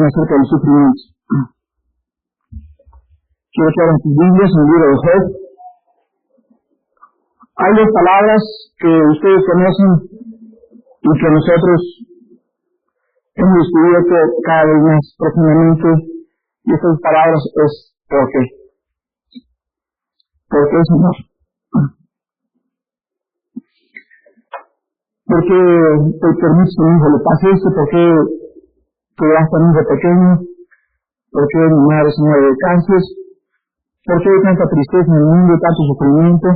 acerca del sufrimiento. Quiero que abran sus Biblias en el libro de Job. Hay dos palabras que ustedes conocen y que nosotros hemos descubierto cada vez más profundamente, y estas palabras es ¿por qué? ¿Por qué, Señor? ¿Por qué te permites que mi hijo le pase esto? ¿Por qué te das a mi hijo pequeño? ¿Por qué mi madre se muere de cáncer? ¿Por qué hay tanta tristeza en el mundo y tanto sufrimiento?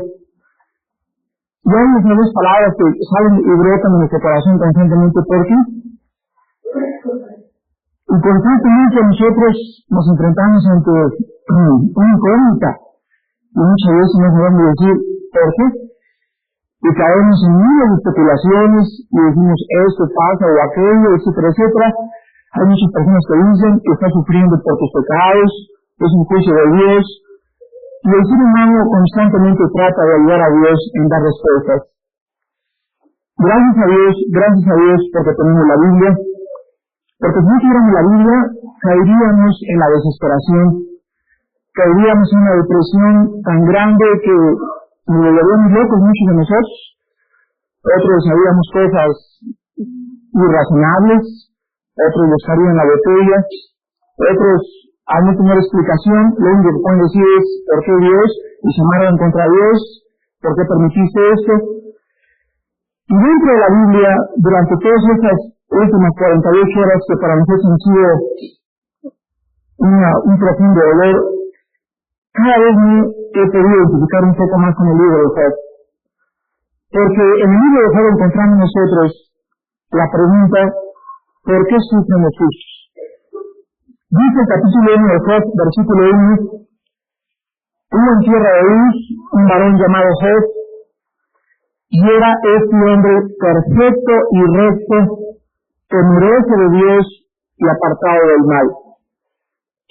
Y hay unas dos palabras que salen y brotan en nuestro corazón constantemente. ¿Por qué? Y constantemente nosotros nos enfrentamos ante una incógnita. Y muchas veces nos debemos decir, ¿por qué? Y caemos en miles de especulaciones y decimos, esto pasa o aquello, etcétera, etcétera. Hay muchas personas que dicen que está sufriendo por tus pecados, es un juicio de Dios. Y el ser humano constantemente trata de ayudar a Dios en dar respuestas. Gracias a Dios porque tenemos la Biblia. Porque si no tuviéramos la Biblia, caeríamos en la desesperación, caeríamos en una depresión tan grande que nos volveríamos locos muchos de nosotros. Otros haríamos cosas irrazonables, otros buscarían la botella, otros, al no tener explicación, lo único que pueden decir es ¿por qué Dios? Y se amarran contra Dios, ¿por qué permitiste esto? Y dentro de la Biblia, durante todas estas últimas 48 horas que para nosotros han sido un profundo dolor, cada vez me he podido identificar un poco más con el libro de Job. Porque en el libro de Job encontramos nosotros la pregunta, ¿por qué sufren los justos? Dice el capítulo 1 de Job, versículo 1, hubo en tierra de Uz un varón llamado Job, y era este hombre perfecto y recto, temeroso de Dios y apartado del mal.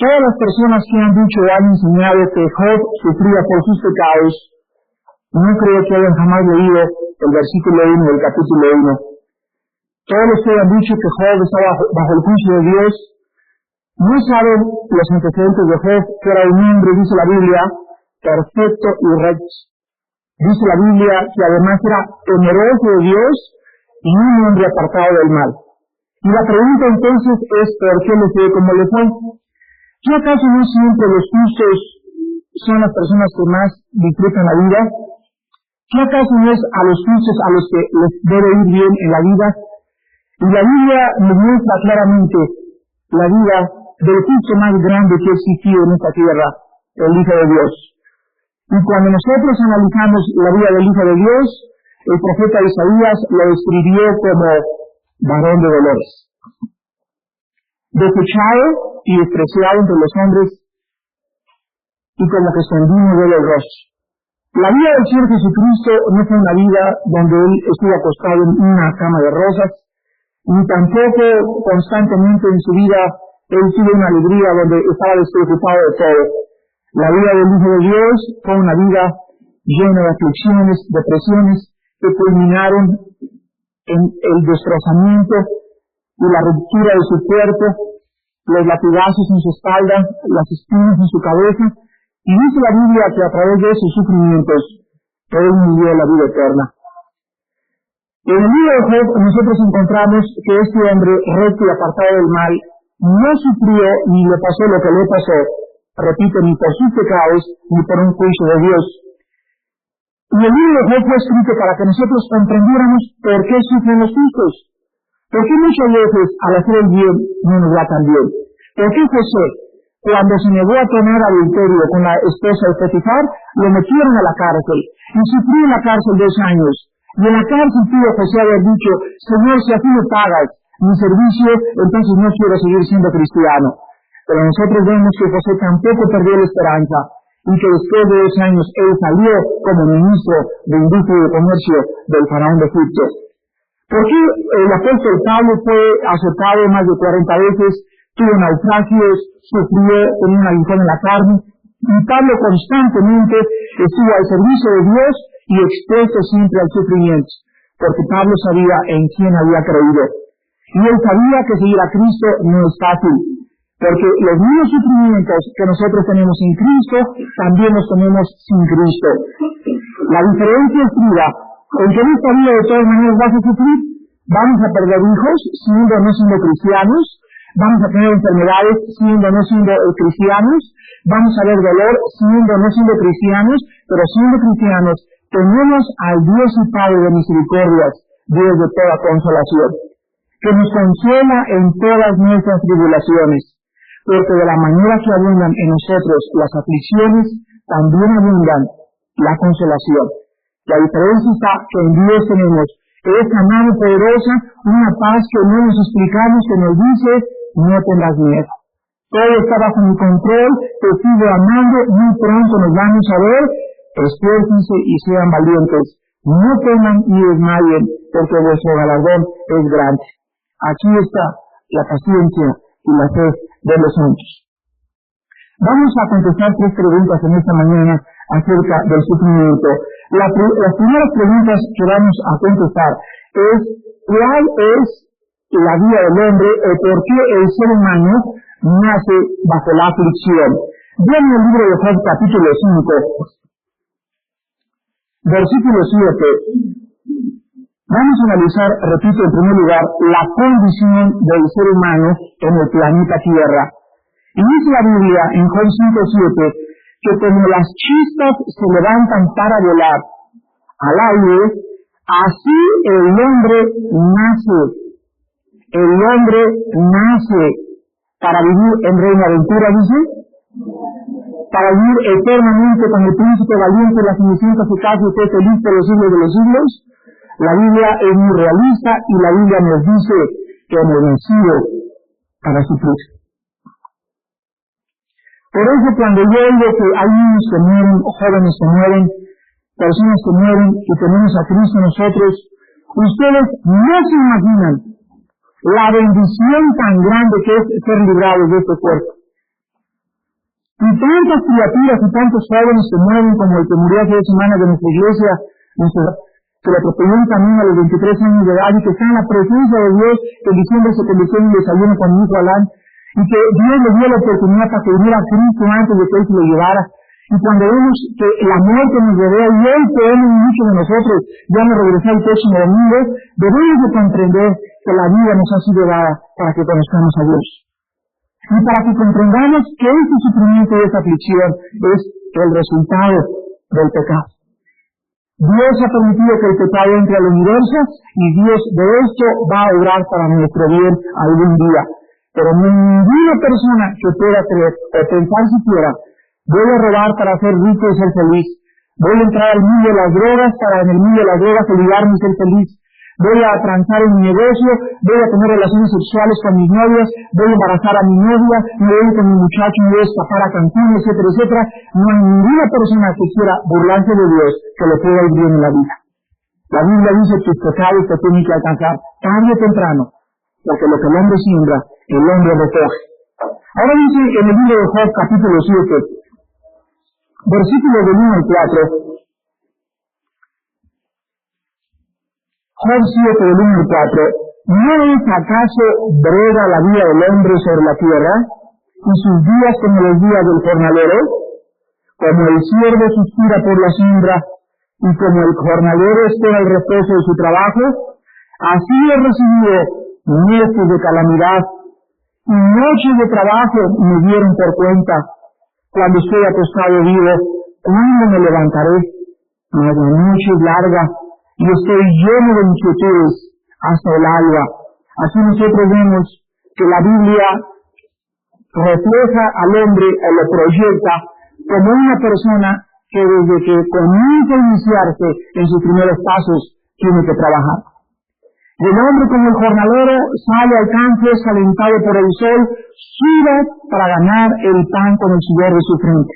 Todas las personas que han dicho o han enseñado que Job sufría por sus pecados, no creo que hayan jamás leído el versículo 1 del capítulo 1. Todos los que han dicho que Job estaba bajo el juicio de Dios, no saben los antecedentes de Job, que era un hombre, dice la Biblia, perfecto y recto. Dice la Biblia que además era temeroso de Dios y un hombre apartado del mal. Y la pregunta entonces es, ¿por qué le fue como le fue? ¿Qué acaso no siempre los justos son las personas que más disfrutan la vida? ¿Qué acaso no es a los justos a los que les debe ir bien en la vida? Y la Biblia nos muestra claramente la vida del justo más grande que ha existido en esta tierra, el Hijo de Dios. Y cuando nosotros analizamos la vida del Hijo de Dios, el profeta Isaías lo describió como varón de dolores, desechado y despreciado entre los hombres, y como que escondido de los rostros. La vida del Señor Jesucristo no fue una vida donde Él estuvo acostado en una cama de rosas, ni tampoco constantemente en su vida Él tuvo una alegría donde estaba despreocupado de todo. La vida del Hijo de Dios fue una vida llena de aflicciones, depresiones, que culminaron en el destrozamiento y la ruptura de su cuerpo, los latigazos en su espalda, las espinas en su cabeza, y dice la Biblia que a través de esos sufrimientos Él vivió la vida eterna. En el libro de Job nosotros encontramos que este hombre recto y apartado del mal no sufrió ni le pasó lo que le pasó, repito, ni por sus pecados ni por un juicio de Dios. Y el libro de Job fue escrito para que nosotros comprendiéramos por qué sufren los justos. ¿Por qué muchas veces al hacer el bien no nos va tan bien? ¿Por qué José, cuando se negó a tener adulterio con la esposa de Potifar, lo metieron a la cárcel y sufrió en la cárcel 2 años? Y en la cárcel pudo José haber dicho, Señor, si así me pagas mi servicio, entonces no quiero seguir siendo cristiano. Pero nosotros vemos que José tampoco perdió la esperanza y que después de 2 años él salió como ministro de Industria y de Comercio del faraón de Egipto. ¿Por qué el apóstol Pablo fue azotado más de 40 veces, tuvo naufragios, sufrió con un aguijón en la carne? Y Pablo constantemente estuvo al servicio de Dios y expuesto siempre al sufrimiento, porque Pablo sabía en quién había creído. Y él sabía que seguir a Cristo no es fácil. porque los mismos sufrimientos que nosotros tenemos en Cristo, también los tenemos sin Cristo. La diferencia estriba en que en esta vida de todas maneras vas a sufrir. Vamos a perder hijos, siendo o no siendo cristianos. Vamos a tener enfermedades, siendo o no siendo cristianos. Vamos a ver dolor, siendo o no siendo cristianos. Pero siendo cristianos, tenemos al Dios y Padre de misericordias, Dios de toda consolación, que nos consuela en todas nuestras tribulaciones, porque de la manera que abundan en nosotros las aflicciones, también abundan la consolación. La diferencia está que en Dios tenemos esa mano poderosa, una paz que no nos explicamos, que nos dice, no tengas miedo. Todo está bajo mi control, te sigo amando, muy pronto nos vamos a ver, esfuércense y sean valientes. No teman ni desmayen, porque vuestro galardón es grande. Aquí está la paciencia y la fe de los santos. Vamos a contestar 3 preguntas en esta mañana acerca del sufrimiento. Las primeras preguntas que vamos a contestar es, ¿cuál es la vida del hombre o por qué el ser humano nace bajo la aflicción? Vean el libro de Job, capítulo 5, versículo 7. Vamos a analizar, repito, en primer lugar, la condición del ser humano en el planeta Tierra. Y dice la Biblia en Job 5:7 que como las chispas se levantan para volar al aire, así el hombre nace. El hombre nace para vivir en reino aventura, dice, para vivir eternamente con el príncipe valiente, la cenicienta se casa y esté feliz por los siglos de los siglos. La Biblia es muy realista y la Biblia nos dice que hemos nacido para sufrir. Por eso cuando yo oigo que hay niños que mueren, jóvenes que mueren, personas que mueren y tenemos a Cristo nosotros, ustedes no se imaginan la bendición tan grande que es ser librados de este cuerpo. Y tantas criaturas y tantos jóvenes que mueren como el que murió hace 2 semanas de nuestra iglesia, que le atropelló un camino a los 23 años de edad y que está en la presencia de Dios, que en diciembre se convirtió en un desayuno con mi hijo Alán, y que Dios le dio la oportunidad para que viniera a Cristo antes de que Él se lo llevara. Y cuando vemos que la muerte nos rodea y Él podemos muchos de nosotros ya no regresar el próximo domingo, debemos de comprender que la vida nos ha sido dada para que conozcamos a Dios. Y para que comprendamos que este sufrimiento y esta aflicción es el resultado del pecado. Dios ha permitido que el pecado entre al universo y Dios de esto va a obrar para nuestro bien algún día. Pero ninguna persona que pueda creer o pensar siquiera, voy a robar para ser rico y ser feliz, voy a entrar al mundo de las drogas para en el mundo de las drogas olvidarme y ser feliz, voy a transar en mi negocio, voy a tener relaciones sexuales con mis novias, voy a embarazar a mi novia, me voy con mi muchacho, me voy a escapar a Cancún, etcétera, etcétera. No hay ninguna persona que quiera burlarse de Dios que le pueda ir bien en la vida. La Biblia dice que tus pecados te tienen que alcanzar tarde o temprano, porque lo que el hombre siembra, el hombre recoge. Ahora dice en el libro de Job, capítulo 7, versículos del 1 al 4, Job 7, del 1 al 4, ¿no es acaso breve la vida del hombre sobre la tierra, y sus días como los días del jornalero? Como el siervo suspira por la siembra, y como el jornalero espera el reposo de su trabajo, así he recibido meses de calamidad, y noches de trabajo me dieron por cuenta. Cuando estoy acostado vivo, ¿cuándo me levantaré? Mas la noche es larga, y estoy lleno de inquietudes hasta el alba. Así nosotros vemos que la Biblia refleja al hombre o lo proyecta como una persona que desde que comienza a iniciarse en sus primeros pasos tiene que trabajar. El hombre como el jornalero sale al campo, es calentado por el sol, suda para ganar el pan con el sudor de su frente.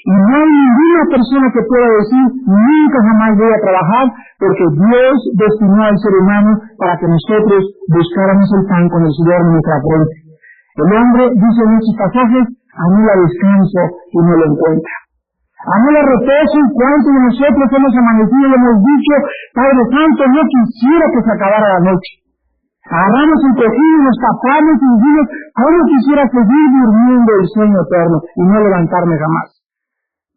Y no hay ninguna persona que pueda decir, nunca jamás voy a trabajar, porque Dios destinó al ser humano para que nosotros buscáramos el pan con el sudor de nuestra frente. El hombre, dice en estos pasajes, anhela descanso y no lo encuentra. Anhela reposo, y cuántos de nosotros hemos amanecido y hemos dicho, Padre Santo, no quisiera que se acabara la noche. Agarramos el cojín y nos tapamos y decimos, ¿cómo quisiera seguir durmiendo el sueño eterno y no levantarme jamás?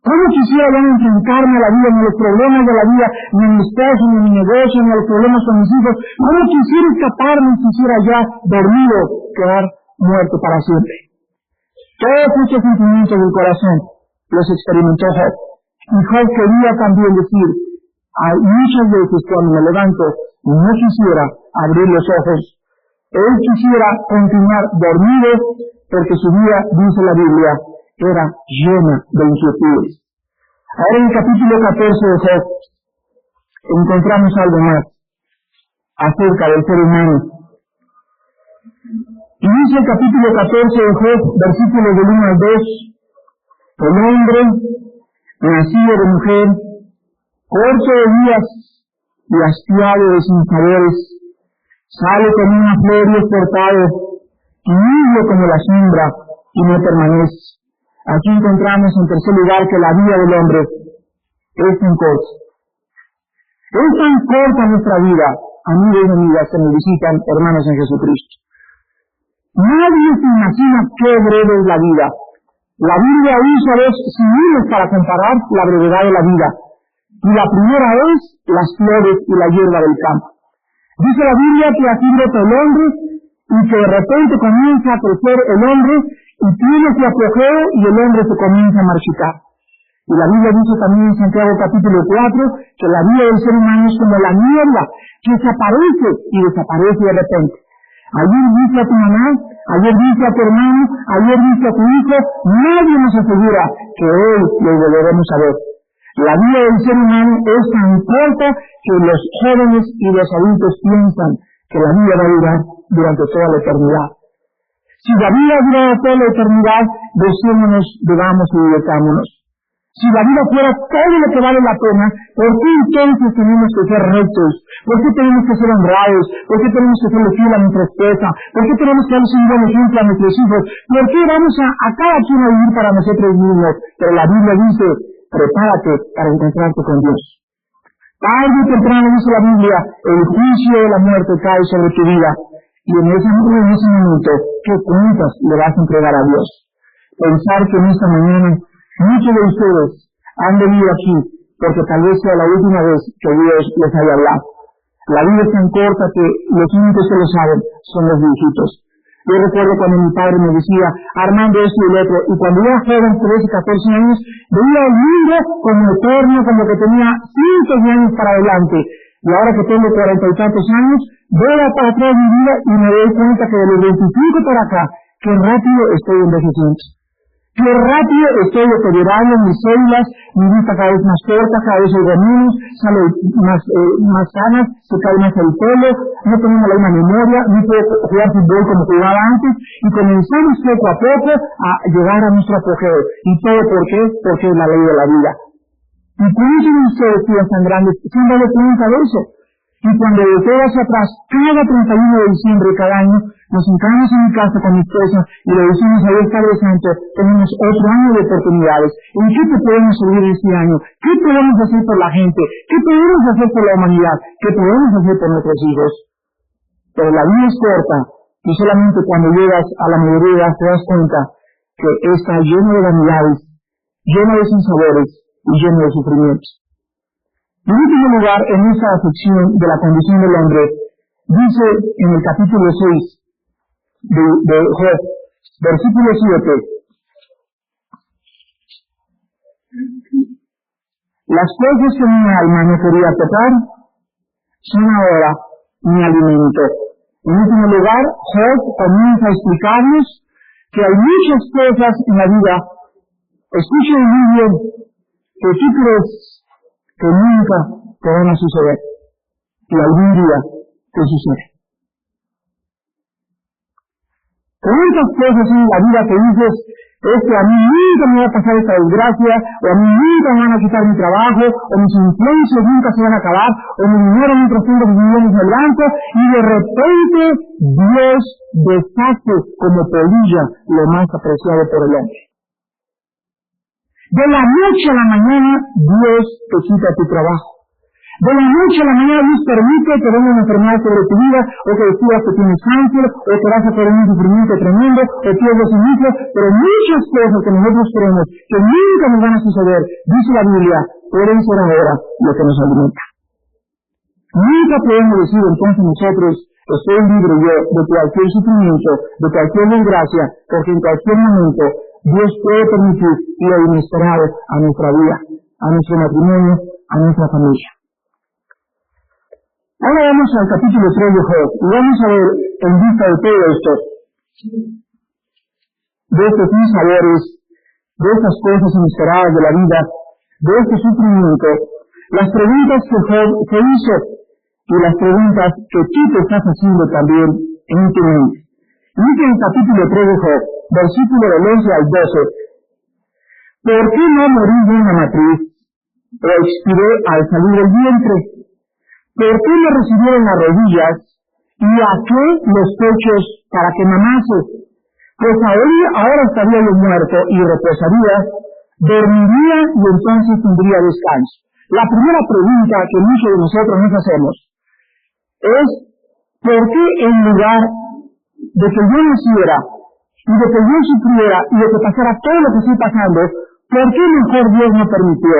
¿Cómo quisiera ya no enfrentarme a la vida, ni a los problemas de la vida, ni a mi esposo, ni a mi negocio, ni a los problemas con mis hijos? ¿Cómo quisiera escaparme y quisiera ya dormido quedar muerto para siempre? Todos estos sentimientos del corazón los experimentó Job. Y Job quería también decir, muchas veces cuando me levanto y no quisiera abrir los ojos, él quisiera continuar dormido porque su vida, dice la Biblia, era llena de inquietudes. Ahora en el capítulo 14 de Job encontramos algo más acerca del ser humano. Y dice el capítulo 14 de Job, versículos del 1 al 2, el hombre, nacido de mujer, corto de días y hastiado de sinsabores, sale como una flor y es cortado, y huye como la sombra, y no permanece. Aquí encontramos en tercer lugar que la vida del hombre es tan corta. Es tan corta nuestra vida, amigos y amigas que nos visitan, hermanos en Jesucristo. Nadie se imagina qué breve es la vida. La Biblia usa dos símiles para comparar la brevedad de la vida. Y la primera es las flores y la hierba del campo. Dice la Biblia que así brota el hombre y que de repente comienza a crecer el hombre y tiene su apogeo y el hombre se comienza a marchitar. Y la Biblia dice también en Santiago capítulo 4 que la vida del ser humano es como la niebla que se aparece y desaparece de repente. Ayer dice a tu mamá, ayer dice a tu hermano, ayer dice a tu hijo, nadie nos asegura que hoy lo volveremos a ver. La vida del ser humano es tan corta que los jóvenes y los adultos piensan que la vida va a durar durante toda la eternidad. Si la vida dura toda la eternidad, gocémonos, vivamos y divirtámonos. Si la vida fuera todo lo que vale la pena, ¿por qué entonces tenemos que ser rectos? ¿Por qué tenemos que ser honrados? ¿Por qué tenemos que ser fieles a nuestra esposa? ¿Por qué tenemos que darles un buen ejemplo a nuestros hijos? ¿Por qué vamos a cada quien a vivir para nosotros mismos? Pero la Biblia dice, prepárate para encontrarte con Dios. Tarde o temprano, dice la Biblia, el juicio de la muerte cae sobre tu vida. Y en ese momento, ¿qué cuentas le vas a entregar a Dios? Pensar que en esta mañana muchos de ustedes han venido aquí porque tal vez sea la última vez que Dios les haya hablado. La vida es tan corta que los únicos que lo saben son los viejitos. Yo recuerdo cuando mi padre me decía, Armando esto y el otro, y cuando yo era joven, 13, 14 años, veía el mundo como eterno, como que tenía cientos de años para adelante. Y ahora que tengo 40 y tantos años, veo para atrás mi vida y me doy cuenta que de los 25 para acá, qué rápido estoy envejeciendo. Qué rápido estoy deteriorando mis células, mi vista cada vez más corta, cada vez oigo menos, sale más sanas, se cae más el pelo, no tenemos la misma memoria, no puedo jugar fútbol como jugaba antes, y comenzamos poco a poco a llegar a nuestro apogeo. ¿Y todo por qué? Porque es la ley de la vida. Y cuántos de ustedes que tan grandes se han dado cuenta de eso. Y cuando volteo hacia atrás, cada 31 de diciembre de cada año, nos sentamos en mi casa con mi esposa y le decimos a Dios Padre Santo, tenemos otro año de oportunidades. ¿En qué te podemos servir este año? ¿Qué podemos hacer por la gente? ¿Qué podemos hacer por la humanidad? ¿Qué podemos hacer por nuestros hijos? Pero la vida es corta y solamente cuando llegas a la mayoría te das cuenta que está lleno de vanidades, lleno de sinsabores y lleno de sufrimientos. En último lugar, en esta sección de la condición del hombre, dice en el capítulo 6 de Job, versículo 7, las cosas que mi alma no quería tocar son ahora mi alimento. En último lugar, Job comienza a explicarnos que hay muchas cosas en la vida, escuchen muy bien, que tú crees que nunca te van a suceder y algún día te sucede. ¿Cuántas cosas en la vida que dices, es que a mí nunca me va a pasar esta desgracia, o a mí nunca me van a quitar mi trabajo, o mis influencias nunca se van a acabar, o mi dinero mientras tengo mis millones en el banco, y de repente Dios deshace como polilla lo más apreciado por el hombre? De la noche a la mañana, Dios te quita tu trabajo. De la noche a la mañana Dios permite que venga una enfermedad sobre tu vida, o que descubras que tienes cáncer, o que vas a tener un sufrimiento tremendo, o pierdes un hijo, pero muchas cosas que nosotros creemos que nunca nos van a suceder, dice la Biblia, pueden ser ahora lo que nos alimenta. Nunca podemos decir entonces nosotros, estoy libre yo de cualquier sufrimiento, de cualquier desgracia, porque en cualquier momento Dios puede permitir lo inesperado a nuestra vida, a nuestro matrimonio, a nuestra familia. Ahora vamos al capítulo 3 de Job, y vamos a ver, en vista de todo esto, de estos sinsabores, de estas cosas inesperadas de la vida, de este sufrimiento, las preguntas que Job se hizo, y las preguntas que tú te estás haciendo también en tu mente. Dice en el capítulo 3 de Job, versículo del 11 al 12, ¿por qué no morí yo en la matriz, o expiré al salir del vientre? ¿Por qué me recibieron las rodillas, y a qué los pechos para que mamase? Pues ahora estaría yo muerto y reposaría, dormiría y entonces tendría descanso. La primera pregunta que muchos de nosotros nos hacemos es, ¿por qué en lugar de que yo naciera, y de que yo sufriera, y de que pasara todo lo que estoy pasando, por qué mejor Dios me permitió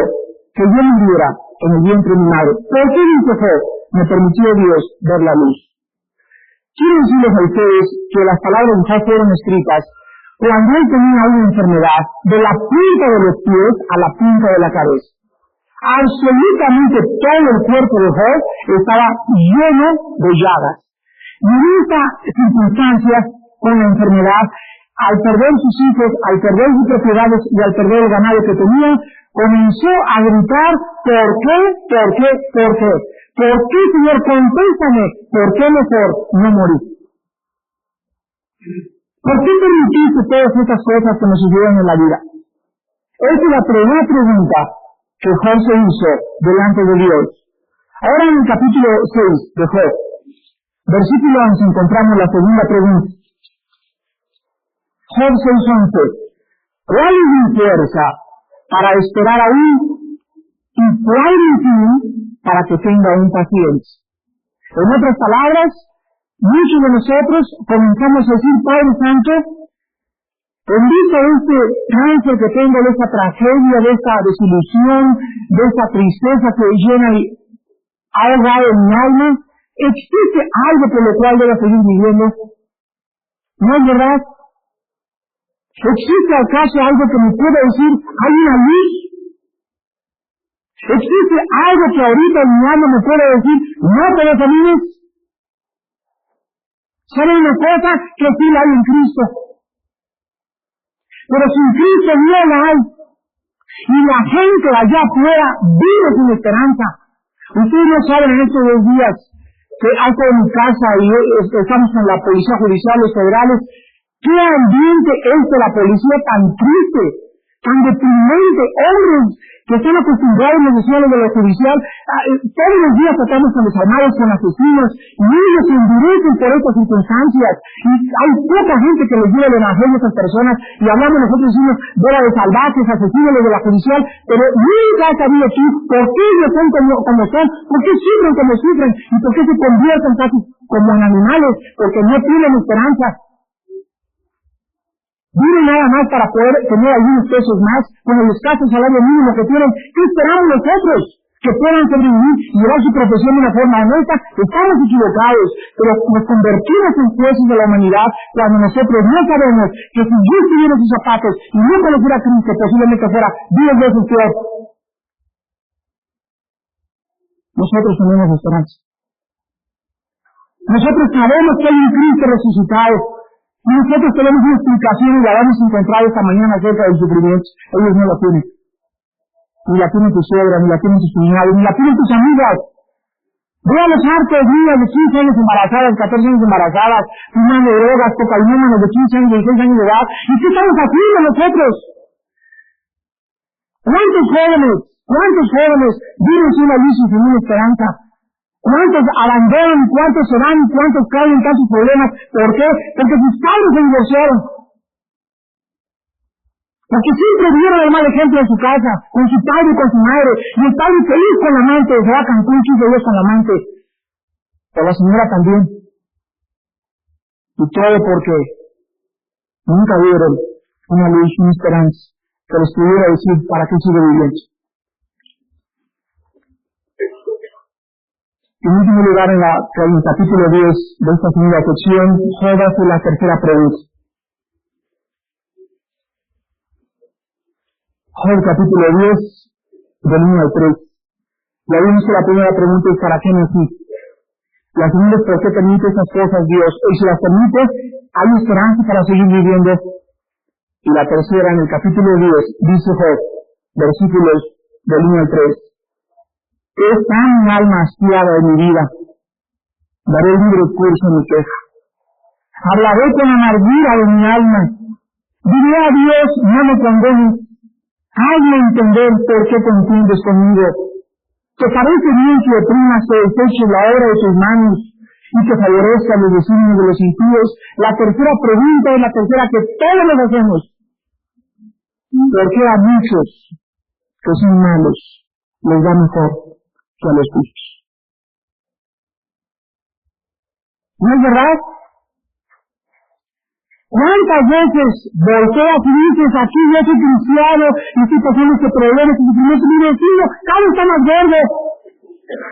que yo muriera en el vientre de mi madre? ¿Por qué dice Job, me permitió Dios ver la luz? Quiero decirles a ustedes que las palabras de Job fueron escritas cuando él tenía una enfermedad de la punta de los pies a la punta de la cabeza. Absolutamente todo el cuerpo de Job estaba lleno de llagas. Y en estas circunstancias, con la enfermedad, al perder sus hijos, al perder sus propiedades y al perder el ganado que tenía, comenzó a gritar, ¿por qué? ¿Por qué? ¿Por qué? ¿Por qué, Señor? Contéstame, ¿por qué mejor no morir? ¿Por qué permitiste todas estas cosas que nos sucedieron en la vida? Esa es la primera pregunta que Job se hizo delante de Dios. Ahora en el capítulo 6 de Job, versículo 11, encontramos la segunda pregunta. Job 6:11. ¿Cuál es mi fuerza para esperar aún? ¿Y cuál mi fin para que tenga aún paciencia? En otras palabras, muchos de nosotros comenzamos a decir, Padre Santo, en vista de este cáncer que tengo, de esta tragedia, de esta desilusión, de esta tristeza que llena y ha ahogado en mi alma, ¿existe algo por lo cual deba seguir viviendo? ¿No es verdad? ¿Existe acaso algo que me pueda decir, hay una luz? ¿Existe algo que ahorita en mi alma me pueda decir, no te desamines? ¿Saben una cosa? Que sí la hay en Cristo. Pero sin Cristo no la hay. Y la gente allá afuera vive sin esperanza. Ustedes no saben en estos 2 días que ha estado en mi casa y estamos con la policía judicial, los federales. ¿Qué ambiente es de la policía tan triste, tan deprimente? Hombres que están acostumbrados a los decisiones de la judicial, todos los días tratamos con desarmados, con asesinos, y ellos se endurecen por estas circunstancias. Y hay poca gente que les lleva el evangelio a estas personas, y hablamos nosotros decimos, bola de salvajes, asesinos de la judicial, pero nunca has sabido tú por qué ellos son como son, por qué sufren como sufren, y por qué se convierten casi como en animales, porque no tienen esperanza. Viven nada más para poder tener algunos pesos más, con el escaso salario mínimo que tienen. ¿Qué esperamos nosotros? Que puedan sobrevivir y llevar su profesión de una forma honesta. Estamos equivocados, pero nos convertimos en jueces de la humanidad cuando nosotros no sabemos que si yo estuviera en sus zapatos y no conociera a Cristo, posiblemente fuera 10 veces peor. Nosotros tenemos esperanza. Nosotros sabemos que hay un Cristo resucitado. Y nosotros tenemos una explicación y la vamos a encontrar esta mañana acerca del sufrimiento. Ellos no la tienen. Ni la tienen tu suegra, ni la tienen tus cuñados, ni la tienen tus amigas. Ve a los hartos niñas de 15 años embarazadas, 14 años embarazadas, fumando drogas, cocainómanos de 15 años, 16 años de edad. ¿Y qué estamos haciendo nosotros? ¿Cuántos jóvenes viven sin una luz y sin una esperanza? ¿Cuántos abandonan, cuántos se van, cuántos caen en tantos problemas? ¿Por qué? Porque sus padres se divorciaron. Porque siempre vieron el mal ejemplo en su casa, con su padre y con su madre, y el padre feliz con la amante, se va a Cancún, 15 días con la amante, pero la señora también. Y todo porque nunca vieron una luz, una esperanza, que les pudiera decir para qué sigue viviendo. En último lugar, en el capítulo 10 de esta segunda sección, Job hace la tercera pregunta. Job capítulo 10, del 1 al 3. Ya vimos que la primera pregunta es ¿para qué nací? La segunda es ¿por qué permite esas cosas Dios? Y si las permite, hay esperanza para seguir viviendo. Y la tercera, en el capítulo 10, dice Job, versículos del 1 al 3. Es tan mi alma hastiada de mi vida, daré libre curso en mi queja. Hablaré con amargura de mi alma. Diré a Dios, no me condenes. Hazme entender por qué contiendes conmigo. Que parece bien que oprimas o deseches la obra de tus manos y que favorezca a los designios de los impíos. La tercera pregunta es la tercera que todos nos hacemos. ¿Por qué a muchos que son malos les va mejor que a los justos? ¿No es verdad? ¿Cuántas veces volteas y dices aquí yo soy cristiano y estoy pasando este problema, este sufrimiento, mi vecino, cada vez está más verde,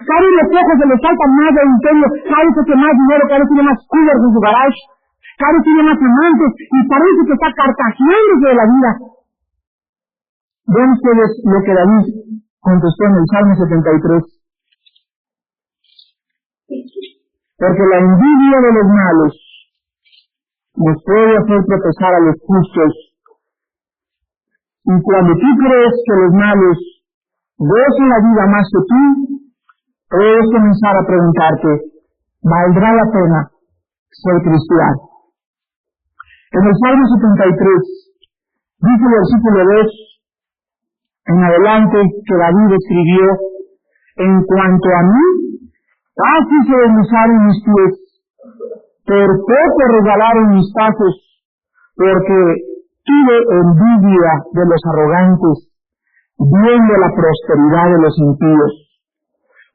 cada vez los ojos se le saltan más del imperio, cada vez tiene más dinero, cada vez tiene más coolers en su garage, cada vez tiene más amantes y parece que está carcajeándose de la vida? Ven ustedes lo que David contestó en el Salmo 73. Porque la envidia de los malos nos puede hacer tropezar a los justos. Y cuando tú crees que los malos gozan la vida más que tú, puedes comenzar a preguntarte, ¿valdrá la pena ser cristiano? En el Salmo 73, dice el versículo 2, en adelante, que David escribió, en cuanto a mí, casi se deslizaron mis pies, por poco regalaron mis pasos, porque tuve envidia de los arrogantes, viendo la prosperidad de los impíos,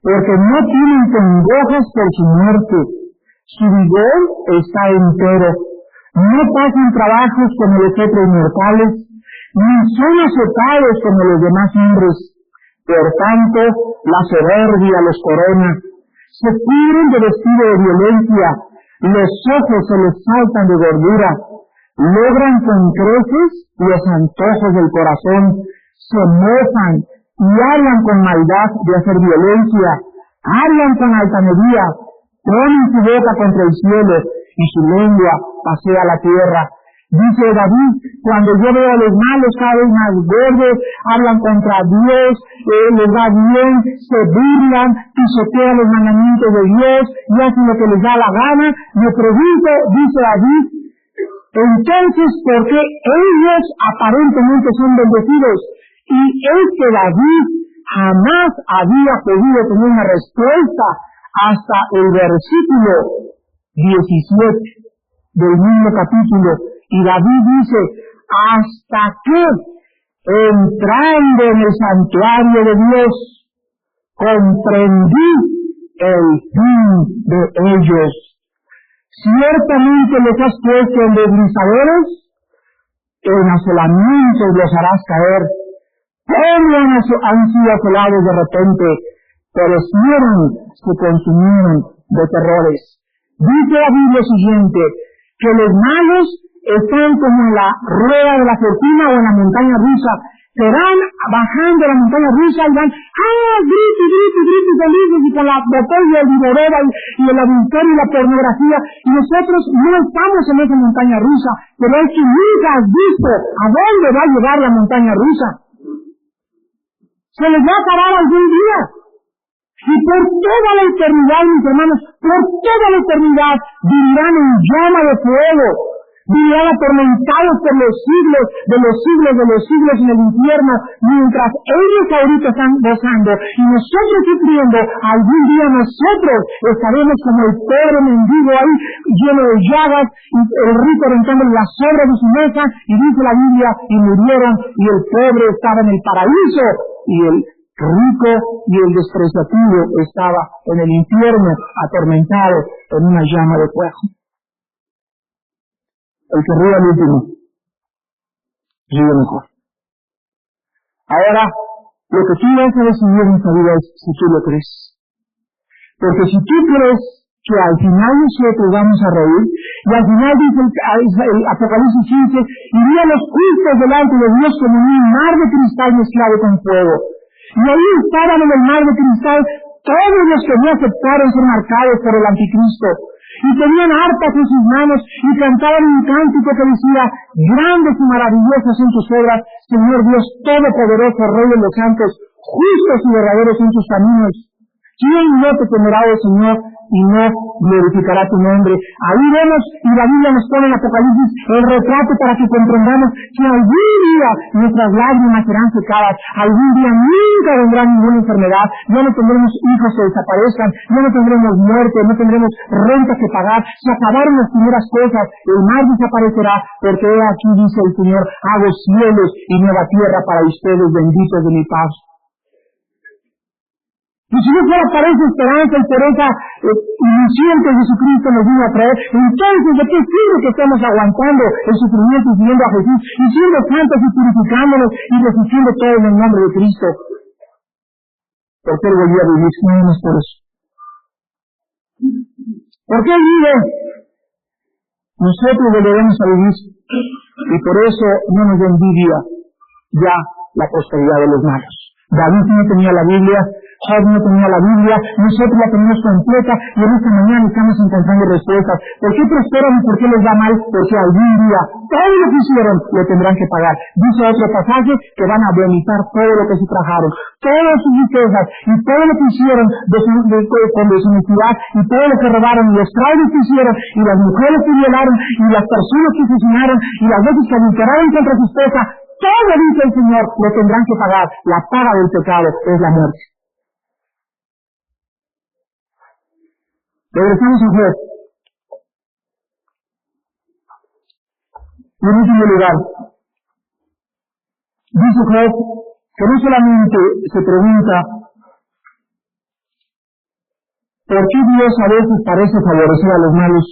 porque no tienen congojas por su muerte, su vigor está entero, no pasan trabajos como los otros mortales, ni son azotados como los demás hombres. Por tanto, la soberbia los corona, se cubren de vestido de violencia, los ojos se les saltan de gordura, logran con creces los antojos del corazón, se mofan y hablan con maldad de hacer violencia, hablan con altanería, ponen su boca contra el cielo y su lengua pasea la tierra. Dice David, cuando yo veo a los malos cada vez más gordos, hablan contra Dios, les va bien, se burlan, pisotean los mandamientos de Dios y hacen lo que les da la gana, me pregunto, dice David, entonces, ¿por qué ellos aparentemente son bendecidos? Y es que David jamás había podido tener una respuesta hasta el versículo 17 del mismo capítulo. Y David dice, hasta que, entrando en el santuario de Dios, comprendí el fin de ellos. Ciertamente les has puesto en deslizadores, en asolamientos los harás caer. ¿Cómo han sido asolados de repente? Perecieron, se consumieron de terrores. Dice David lo siguiente, que los malos están como en la rueda de la fortuna o en la montaña rusa, se van bajando la montaña rusa y van, gritos, felices y con la botella y el viborera y el adulterio y la pornografía, y nosotros no estamos en esa montaña rusa, pero es que nunca has visto a dónde va a llegar la montaña rusa. Se les va a acabar algún día. Y por toda la eternidad, mis hermanos, por toda la eternidad vivirán en llama de fuego. vivirán atormentados por los siglos de los siglos de los siglos en el infierno, mientras ellos ahorita están gozando y nosotros sufriendo. Algún día nosotros estaremos como el pobre mendigo ahí, lleno de llagas, y el rico rentándole las sobras de su mesa, y dice la Biblia, y murieron, y el pobre estaba en el paraíso, y el rico y el despreciativo estaba en el infierno, atormentado en una llama de fuego. El que ríe al último, ríe mejor. Ahora, lo que tú vas a decidir en esta vida es si tú lo crees. Porque si tú crees que al final nosotros vamos a reír, y al final dice el Apocalipsis 15, irían los justos delante de Dios como en un mar de cristal mezclado con fuego. Y ahí estaban en el mar de cristal todos los que no aceptaron ser marcados por el anticristo. Y tenían arpas en sus manos y cantaban un cántico que decía: grandes y maravillosas son tus obras, Señor Dios Todopoderoso, Rey de los santos, justos y verdaderos son tus caminos. ¿Quién no te temerá, oh Señor, y no glorificará tu nombre? Ahí vemos, y la Biblia nos pone en Apocalipsis el retrato para que comprendamos que algún día nuestras lágrimas serán secadas, algún día nunca vendrá ninguna enfermedad, ya no tendremos hijos que desaparezcan, ya no tendremos muerte, no tendremos renta que pagar, se acabaron las primeras cosas, el mar desaparecerá, porque aquí dice el Señor: hago cielos y nueva tierra para ustedes, benditos de mi paz. Y si no fuera para esa esperanza y por esa ilusión que Jesucristo nos vino a traer, entonces ¿de qué sirve que estemos aguantando el sufrimiento y siguiendo a Jesús, y siendo santos y purificándonos y resistiendo todo en el nombre de Cristo? Porque Él volvió a vivir, no es por eso. ¿Por qué vive? Nosotros volveremos a vivir, y por eso no nos envidia ya la prosperidad de los malos. David no tenía la Biblia, Job no tenía la Biblia, nosotros la tenemos completa, y en esta mañana estamos encontrando respuestas. ¿Por qué prosperan y por qué les va mal? Porque algún día todo lo que hicieron lo tendrán que pagar. Dice otro pasaje que van a vomitar todo lo que se trabajaron, todas sus riquezas y todo lo que hicieron con deshonestidad, y todo lo que robaron, y los fraudes que hicieron, y las mujeres que violaron, y las personas que asesinaron, y las veces que adulteraron contra su esposa. Todo, dice el Señor, lo tendrán que pagar. La paga del pecado es la muerte. Regresamos a Job. En último lugar, dice Job que no solamente se pregunta ¿por qué Dios a veces parece favorecer a los malos?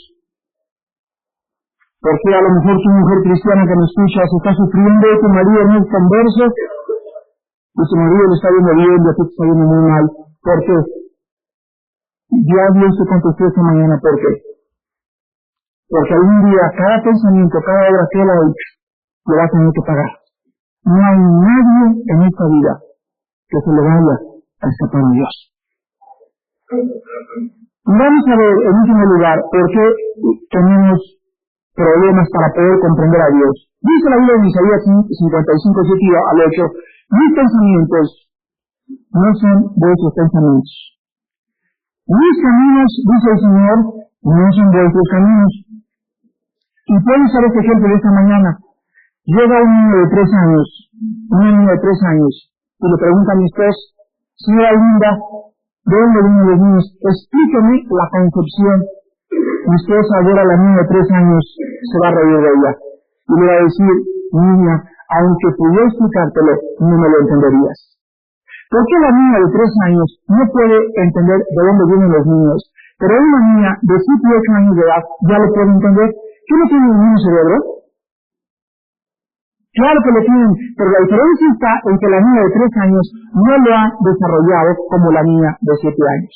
Porque a lo mejor tu mujer cristiana que me escucha se está sufriendo, tu marido no es converso, y tu marido le está viendo bien, y a ti te está viendo muy mal. ¿Por qué? Ya Dios te contestó esta mañana, ¿por qué? Porque algún día, cada pensamiento, cada obra que él ha hecho, lo va a tener que pagar. No hay nadie en esta vida que se le vaya a escapar a Dios. Vamos a ver, en último lugar, por qué tenemos problemas para poder comprender a Dios. Dice la Biblia en Isaías 55, 7 al 8, mis pensamientos no son vuestros pensamientos. Mis caminos, dice el Señor, no son vuestros caminos. Y pueden saber este ejemplo de esta mañana. Llega un niño de 3 años, y le pregunta a mi esposa: señora linda, ¿de dónde vienen los niños? Explíqueme la concepción. Mi esposa al ver a la niña de 3 años se va a reír de ella y le va a decir: niña, aunque pudiera explicártelo, no me lo entenderías. ¿Por qué la niña de 3 años no puede entender de dónde vienen los niños? Pero una niña de 7 y 8 años de edad ya lo puede entender. ¿Qué no tiene el mismo cerebro? Claro que lo tienen, pero la diferencia está en que la niña de 3 años no lo ha desarrollado como la niña de 7 años.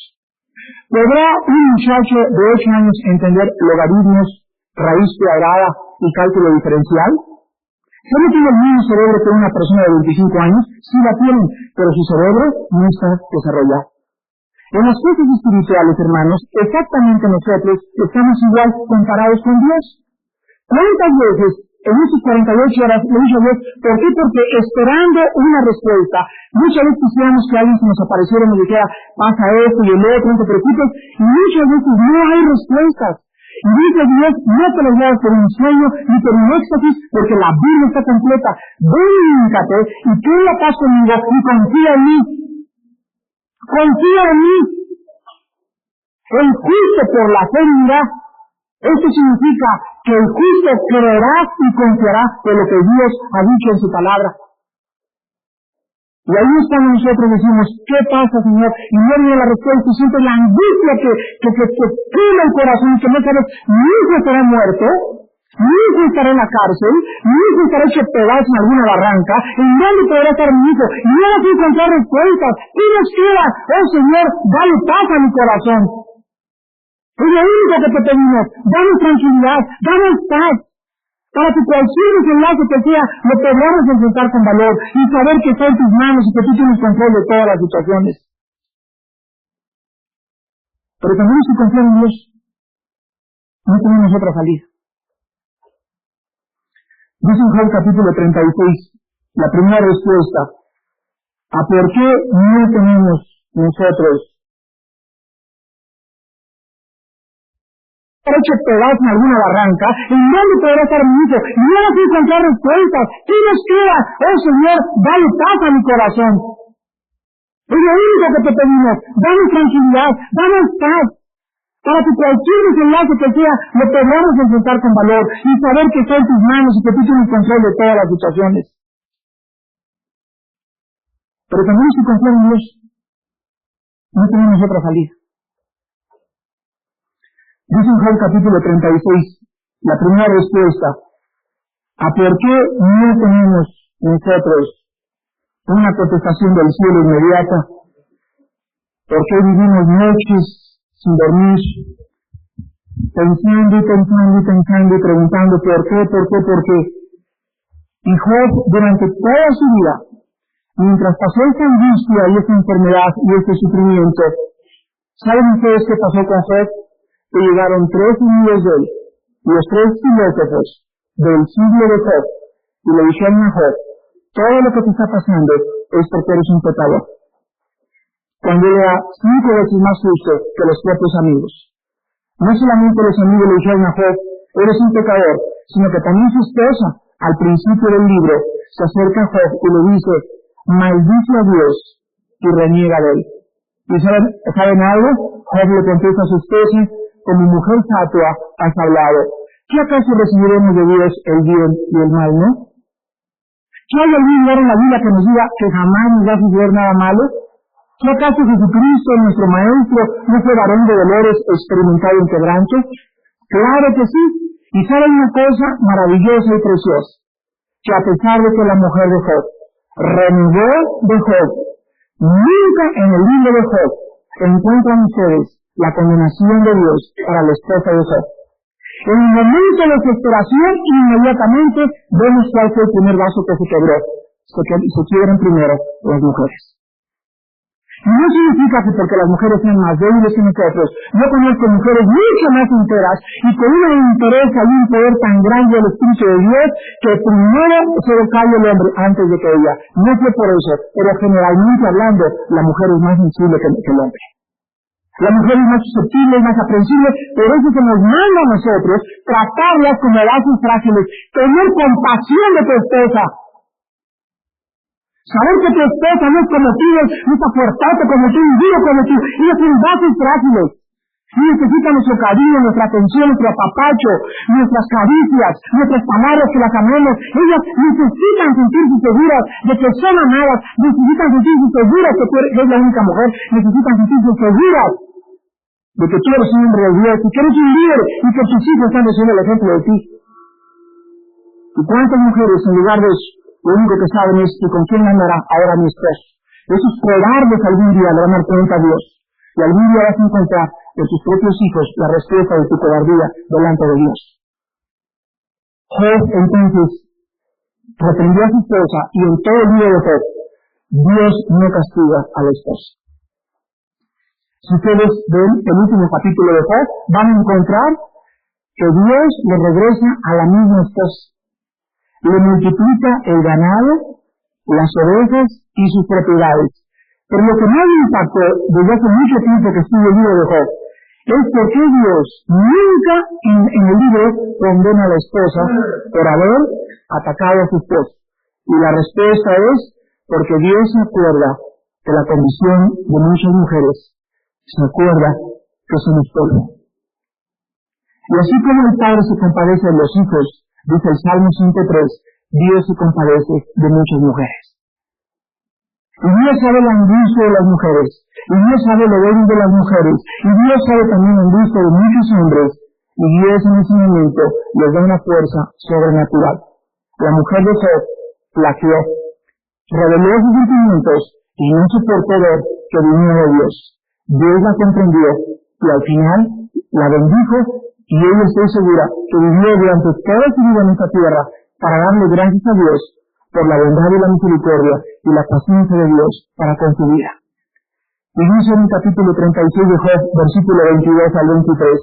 ¿Podrá un muchacho de 8 años entender logaritmos, raíz cuadrada y cálculo diferencial? ¿No tiene el mismo cerebro que una persona de 25 años? Sí la tienen, pero su cerebro no está desarrollado. En las cosas espirituales, hermanos, exactamente nosotros estamos igual comparados con Dios. ¿Cuántas veces en esas 48 horas le dije a Dios? ¿Por qué? Porque esperando una respuesta, muchas veces quisiéramos que alguien se nos apareciera y nos dijera: pasa esto y el otro, no te preocupes, y muchas veces no hay respuestas. Y dice Dios, no te lo veas por un sueño ni por un éxtasis, porque la Biblia está completa. Véncate y ten la paz conmigo y confía en mí. Confía en mí. El justo por la fe vivirá. Esto significa que el justo creerá y confiará de lo que Dios ha dicho en su palabra. Y ahí es cuando nosotros decimos, ¿qué pasa, Señor? Y no viene la respuesta, y sientes la angustia que quema el corazón, y que no sabes, mi hijo estará muerto, mi hijo estará en la cárcel, mi hijo estará hecho pedazo en alguna barranca, ¿en dónde podrá estar mi hijo? Y no vas a encontrar respuestas. ¿Qué nos queda? Oh, Señor, dale paz a mi corazón. Es lo único que te pedimos. Danos tranquilidad, danos paz, para que cualquier desenlace que sea, lo podamos enfrentar con valor y saber que está en tus manos y que tú tienes control de todas las situaciones. Pero también si confiamos en Dios, no tenemos otra salida. Dice en Job capítulo 36, la primera respuesta, ¿a por qué no tenemos nosotros hecho pedazo en alguna barranca? ¿En dónde podrá estar mi hijo? Y no vas a encontrar respuestas. ¿Qué nos queda? Oh, Señor, dale paz a mi corazón. Es lo único que te pedimos. Danos tranquilidad, danos paz, para que cualquier desenlace que sea, lo podamos enfrentar con valor y saber que está en tus manos y que tú tienes control de todas las situaciones. Pero también si confiamos en Dios, no tenemos otra salida. Dice en Job capítulo 36, la primera respuesta, ¿a por qué no tenemos nosotros una contestación del cielo inmediata? ¿Por qué vivimos noches sin dormir, pensando y preguntando por qué? Y Job, durante toda su vida, mientras pasó esta angustia y esta enfermedad y este sufrimiento, ¿saben ustedes qué pasó con Job? Que llegaron 3 amigos de él, y los 3 filósofos del siglo de Job, y le dijeron a Job, todo lo que te está pasando es porque eres un pecador. Cuando era 5 veces más justo que los propios amigos. No solamente los amigos le dijeron a Job, eres un pecador, sino que también su esposa, al principio del libro, se acerca a Job y le dice, maldice a Dios y reniega de él. ¿Y saben algo? Job le contesta a su esposa, con mi mujer fatua has hablado. ¿Qué acaso recibiremos de Dios el bien y el mal, no? ¿Qué hay algún lugar en la Biblia que nos diga que jamás nos va a suceder nada malo? ¿Qué acaso Jesucristo, nuestro Maestro, no fue varón de dolores, experimentado en quebranto? Claro que sí. Y saben una cosa maravillosa y preciosa, que a pesar de que la mujer de Job renegó de Job, nunca en el libro de Job encuentran ustedes la condenación de Dios para la esposa de Job. En el momento de desesperación, inmediatamente vemos cuál fue el primer vaso que se quebró. Se quiebran primero las mujeres. No significa que porque las mujeres sean más débiles que nosotros. Yo conozco mujeres mucho más enteras y con un interés y un poder tan grande del Espíritu de Dios que primero se recae el hombre antes de que ella. No fue por eso, pero generalmente hablando, la mujer es más sensible que el hombre. La mujer es más susceptible, es más aprensible, por eso se nos manda a nosotros tratarlas como vasos frágiles, tener compasión de tu esposa. Saber que tu esposa no es como tú, no está fuerte como tú, duro como tú, ellos son vasos frágiles. Y necesitan nuestro cariño, nuestra atención, nuestro apapacho, nuestras caricias, nuestras palabras que las amemos. Ellas necesitan sentirse seguras de que son amadas, necesitan sentirse seguras que tú eres la única mujer, necesitan sentirse seguras de que tú eres un hombre de Dios y que eres un líder y que tus hijos están recibiendo el ejemplo de ti. ¿Y cuántas mujeres en lugar de eso, lo único que saben es que con quién andará ahora mi esposo? Esos cobardes algún día le van a dar cuenta a Dios. Y algún día vas a encontrar de tus propios hijos la respuesta de tu cobardía delante de Dios. Job entonces reprendió a su esposa y en todo el libro de Job, Dios no castiga a la esposa. Si ustedes ven el último capítulo de Job, van a encontrar que Dios le regresa a la misma esposa. Le multiplica el ganado, las ovejas y sus propiedades. Pero lo que más me impactó desde hace mucho tiempo que estuve el libro de Job es por qué Dios nunca en el libro condena a la esposa por haber atacado a su esposo. Y la respuesta es porque Dios se acuerda de la condición de muchas mujeres, se acuerda que somos polvo. Y así como el Padre se compadece de los hijos, dice el Salmo 103, Dios se compadece de muchas mujeres. Y Dios sabe la angustia de las mujeres, y Dios sabe lo débil de las mujeres, y Dios sabe también la angustia de muchos hombres, y Dios en ese momento les da una fuerza sobrenatural. La mujer de Job flaqueó, reveló sus sentimientos, y no soportó ver que venía de Dios. Dios la comprendió, y al final la bendijo, y ella estoy segura que vivió durante toda su vida en esta tierra para darle gracias a Dios por la bondad y la misericordia y la paciencia de Dios para con su vida. Y dice en el capítulo 36 de Job, versículo 22 al 23.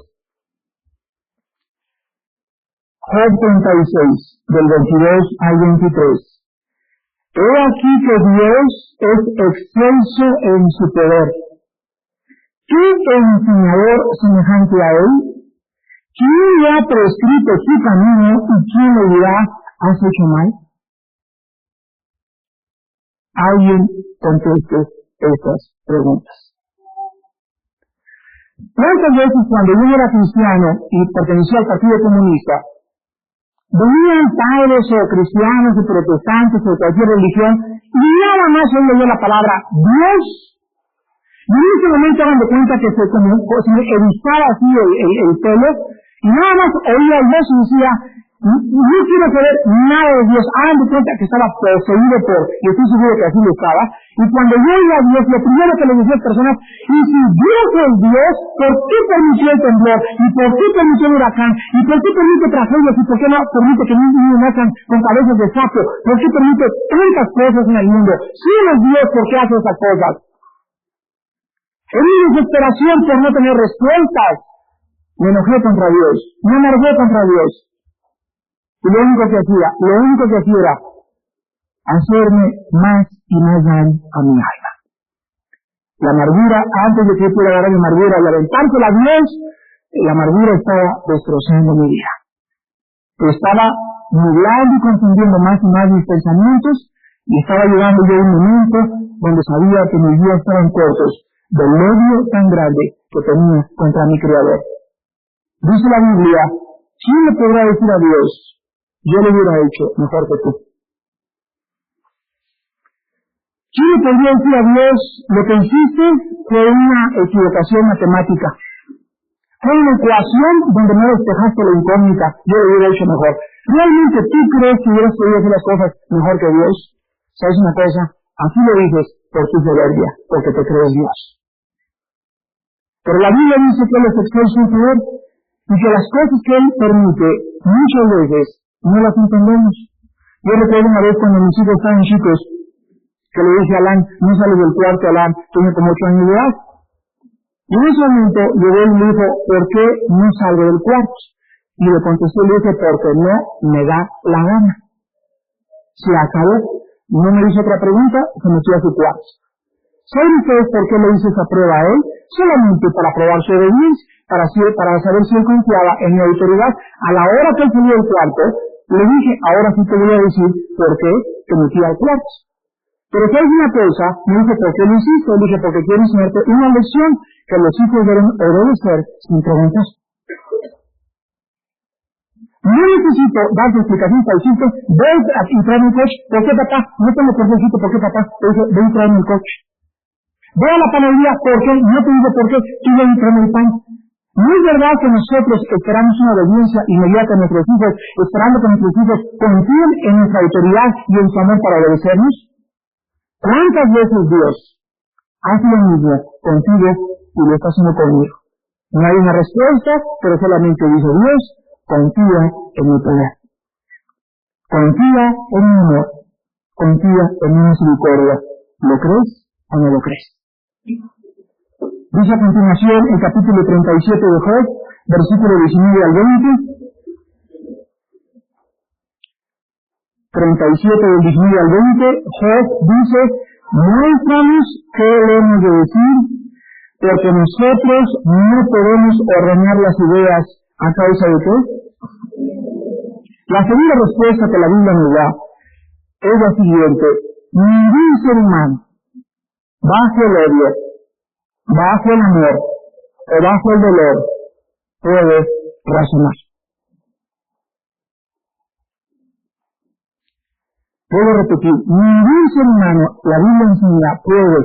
Job 36, del 22 al 23. He aquí que Dios es excelso en su poder. ¿Qué enseñador semejante a él? ¿Quién le ha prescrito su camino y quién le dirá, has hecho mal? Alguien conteste estas preguntas. ¿Cuántas veces cuando yo era cristiano y pertenecía al Partido Comunista, venían padres o cristianos o protestantes o cualquier religión y nada más oía yo la palabra Dios? Y en ese momento hagan de cuenta que se me erizaba así el pelo y nada más oía el Dios y decía, no quiero saber nada de Dios. Hagan de cuenta que estaba poseído por, y estoy seguro que así lo estaba, y cuando yo oía a Dios, lo primero que le decía a las personas, y si Dios es Dios, ¿por qué permitió el temblor? ¿Y por qué permitió el huracán? ¿Y por qué permite tragedias? ¿Y por qué no permite que niños nazcan con cabezas de sapo? ¿Por qué permite tantas cosas en el mundo? Si Él es Dios, ¿por qué hace esas cosas? En mi desesperación por no tener respuestas, me enojé contra Dios, me amargué contra Dios. Y lo único que hacía era hacerme más y más daño a mi alma. La amargura, antes de que yo pudiera agarrar mi amargura y aventársela a Dios, la amargura estaba destrozando mi vida. Estaba nublando y confundiendo más y más mis pensamientos, y estaba llegando yo a un momento donde sabía que mis días estaban cortos del odio tan grande que tenía contra mi Creador. Dice la Biblia, ¿quién le podrá decir a Dios, yo lo hubiera hecho mejor que tú? ¿Quién le podría decir a Dios, lo que hiciste fue una equivocación matemática? Fue una ecuación donde no despejaste la incógnita, yo lo hubiera hecho mejor. ¿Realmente tú crees que hubieras podido hacer las cosas mejor que Dios? ¿Sabes una cosa? Así lo dices por tu soberbia, porque te crees Dios. Pero la Biblia dice que Él es excelso en poder y que las cosas que Él permite muchas veces no las entendemos. Yo recuerdo una vez cuando mis hijos estaban chicos, que le dije a Alan, no sales del cuarto, Alan, tiene como 8 años de edad. Y en ese momento llegó y me dijo, ¿por qué no salgo del cuarto? Y le contesté, le dije, porque no me da la gana. Se acabó, no me hizo otra pregunta, se metió a su cuarto. ¿Saben ustedes por qué le hice esa prueba a él? Solamente para probar su obediencia, para saber si él confiaba en mi autoridad. A la hora que él salió del cuarto, le dije, ahora sí te voy a decir por qué te metí al cuarto. Pero ¿sabes una cosa? Me dice, ¿por qué lo hiciste? Le dije, porque quiero enseñarte una lección que los hijos deben obedecer sin preguntas. No necesito darte explicación para decirte, ve y tráeme el coche. ¿Por qué, papá? No tengo por qué decirte por qué, papá. Te dice, ve y tráeme el coche. Ve a la panadería, ¿por qué? No te digo por qué. Tú ve y tráeme el pan. ¿No es verdad que nosotros esperamos una obediencia inmediata a nuestros hijos, esperando que nuestros hijos confíen en nuestra autoridad y en su amor para obedecernos? ¿Cuántas veces Dios hace lo mismo contigo y lo está haciendo conmigo? No hay una respuesta, pero solamente dice Dios, confía en mi poder. Confía en mi amor. Confía en mi misericordia. ¿Lo crees o no lo crees? Dice a continuación el capítulo 37 de Job, versículo 19 al 20. 37 del 19 al 20, Job dice, muéstranos qué le hemos de decir, Porque nosotros no podemos ordenar las ideas a causa de qué. La segunda respuesta que la Biblia nos da es la siguiente: ningún ser humano, bajo el odio, bajo el amor o bajo el dolor, puede razonar. Puedo repetir, ningún ser humano, la Biblia enseña, puede,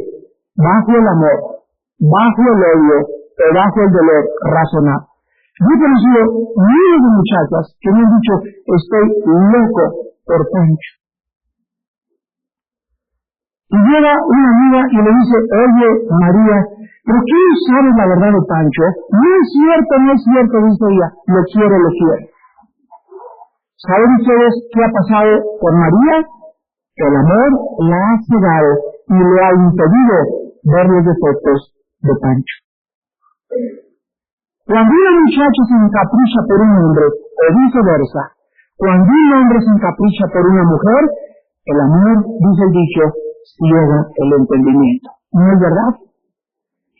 bajo el amor, bajo el odio o bajo el dolor, razonar. Yo he conocido miles de muchachas que me han dicho, estoy loco por Pancho. Y llega una amiga y le dice, oye, María, ¿pero qué no sabes la verdad de Pancho? No es cierto, dice ella, lo quiere. ¿Saben ustedes qué ha pasado con María? El amor la ha cegado y le ha impedido ver los defectos de Pancho. Cuando una muchacha se encapricha por un hombre, o viceversa, cuando un hombre se encapricha por una mujer, el amor, dice el dicho, ciega el entendimiento. ¿No es verdad?